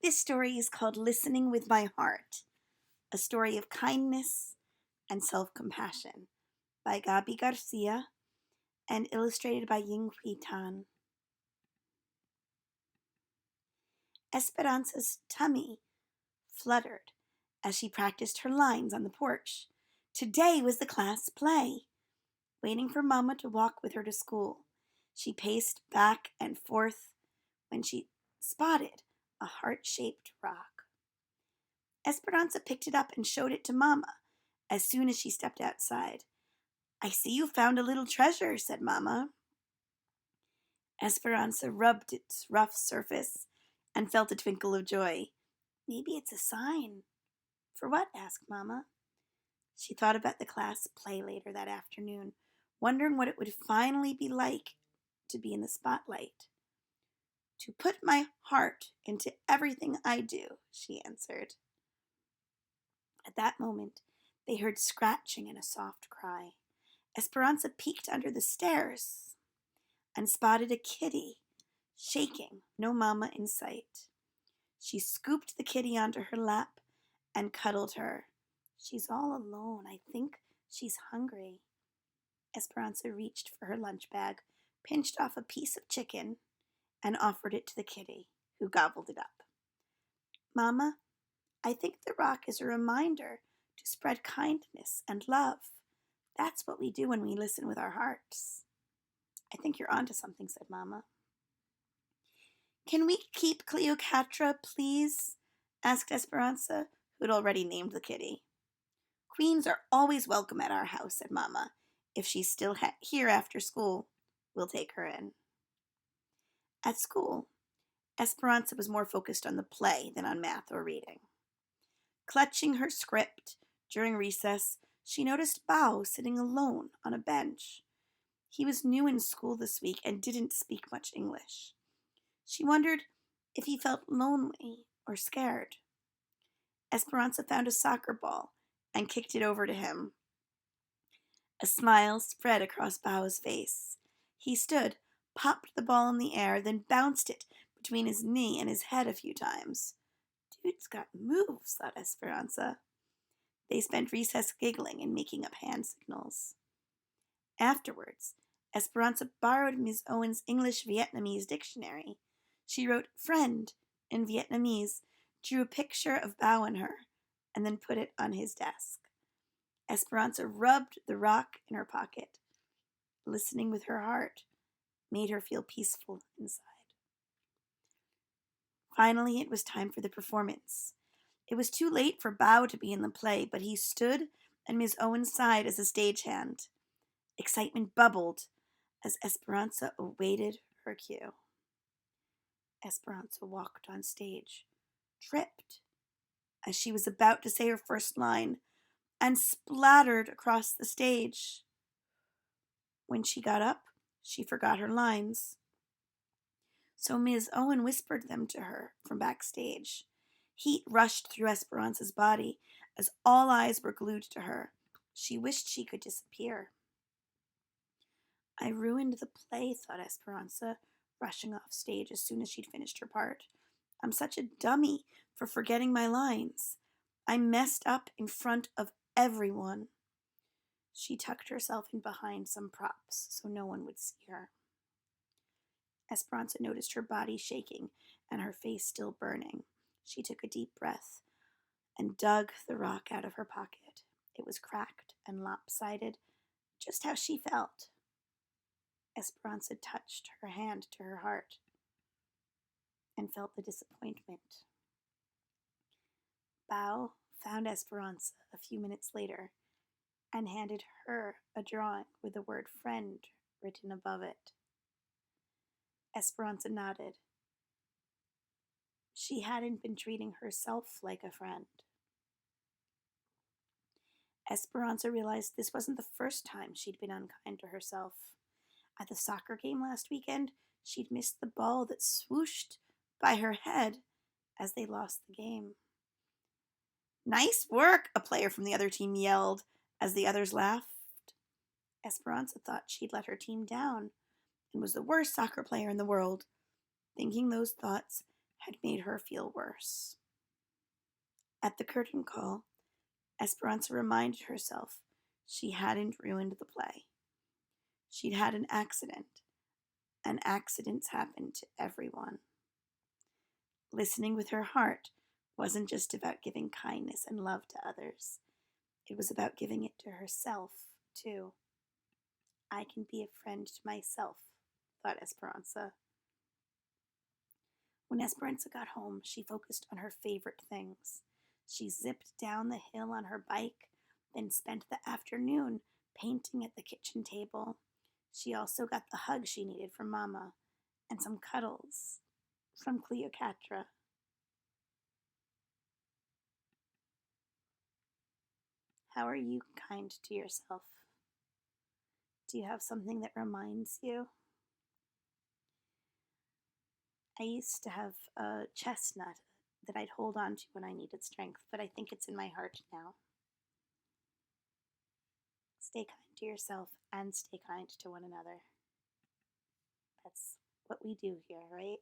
This story is called Listening with My Heart, a story of kindness and self-compassion by Gabi Garcia and illustrated by Yin Hui Tan. Esperanza's tummy fluttered as she practiced her lines on the porch. Today was the class play. Waiting for Mama to walk with her to school, she paced back and forth when she spotted a heart-shaped rock. Esperanza picked it up and showed it to Mama as soon as she stepped outside. "I see you found a little treasure," said Mama. Esperanza rubbed its rough surface and felt a twinkle of joy. "Maybe it's a sign." "For what?" asked Mama. She thought about the class play later that afternoon, wondering what it would finally be like to be in the spotlight. "To put my heart into everything I do," she answered. At that moment, they heard scratching and a soft cry. Esperanza peeked under the stairs and spotted a kitty, shaking, no Mama in sight. She scooped the kitty onto her lap and cuddled her. "She's all alone. I think she's hungry." Esperanza reached for her lunch bag, pinched off a piece of chicken, and offered it to the kitty, who gobbled it up. "Mama, I think the rock is a reminder to spread kindness and love. That's what we do when we listen with our hearts." "I think you're onto something," said Mama. "Can we keep Cleopatra, please?" asked Esperanza, who had already named the kitty. "Queens are always welcome at our house," said Mama. "If she's still here after school, we'll take her in." At school, Esperanza was more focused on the play than on math or reading. Clutching her script during recess, she noticed Bao sitting alone on a bench. He was new in school this week and didn't speak much English. She wondered if he felt lonely or scared. Esperanza found a soccer ball and kicked it over to him. A smile spread across Bao's face. He stood, popped the ball in the air, then bounced it between his knee and his head a few times. "Dude's got moves," thought Esperanza. They spent recess giggling and making up hand signals. Afterwards, Esperanza borrowed Miss Owen's English-Vietnamese dictionary. She wrote "friend" in Vietnamese, drew a picture of Bao and her, and then put it on his desk. Esperanza rubbed the rock in her pocket. Listening with her heart made her feel peaceful inside. Finally, it was time for the performance. It was too late for Bao to be in the play, but he stood at Miss Owen's side as a stagehand. Excitement bubbled as Esperanza awaited her cue. Esperanza walked on stage, tripped as she was about to say her first line, and splattered across the stage. When she got up, she forgot her lines. So Miss Owen whispered them to her from backstage. Heat rushed through Esperanza's body as all eyes were glued to her. She wished she could disappear. "I ruined the play," thought Esperanza, rushing off stage as soon as she'd finished her part. "I'm such a dummy for forgetting my lines. I messed up in front of everyone." She tucked herself in behind some props so no one would see her. Esperanza noticed her body shaking and her face still burning. She took a deep breath and dug the rock out of her pocket. It was cracked and lopsided, just how she felt. Esperanza touched her hand to her heart and felt the disappointment. Bao found Esperanza a few minutes later and handed her a drawing with the word "friend" written above it. Esperanza nodded. She hadn't been treating herself like a friend. Esperanza realized this wasn't the first time she'd been unkind to herself. At the soccer game last weekend, she'd missed the ball that swooshed by her head as they lost the game. "Nice work," a player from the other team yelled as the others laughed. Esperanza thought she'd let her team down and was the worst soccer player in the world. Thinking those thoughts had made her feel worse. At the curtain call, Esperanza reminded herself she hadn't ruined the play. She'd had an accident, and accidents happen to everyone. Listening with her heart wasn't just about giving kindness and love to others. It was about giving it to herself, too. I can be a friend to myself, thought Esperanza. When Esperanza got home, she focused on her favorite things. She zipped down the hill on her bike, then spent the afternoon painting at the kitchen table. She also got the hug she needed from Mama and some cuddles from Cleopatra. How are you kind to yourself? Do you have something that reminds you? I used to have a chestnut that I'd hold on to when I needed strength, but I think it's in my heart now. Stay kind to yourself and stay kind to one another. That's what we do here, right?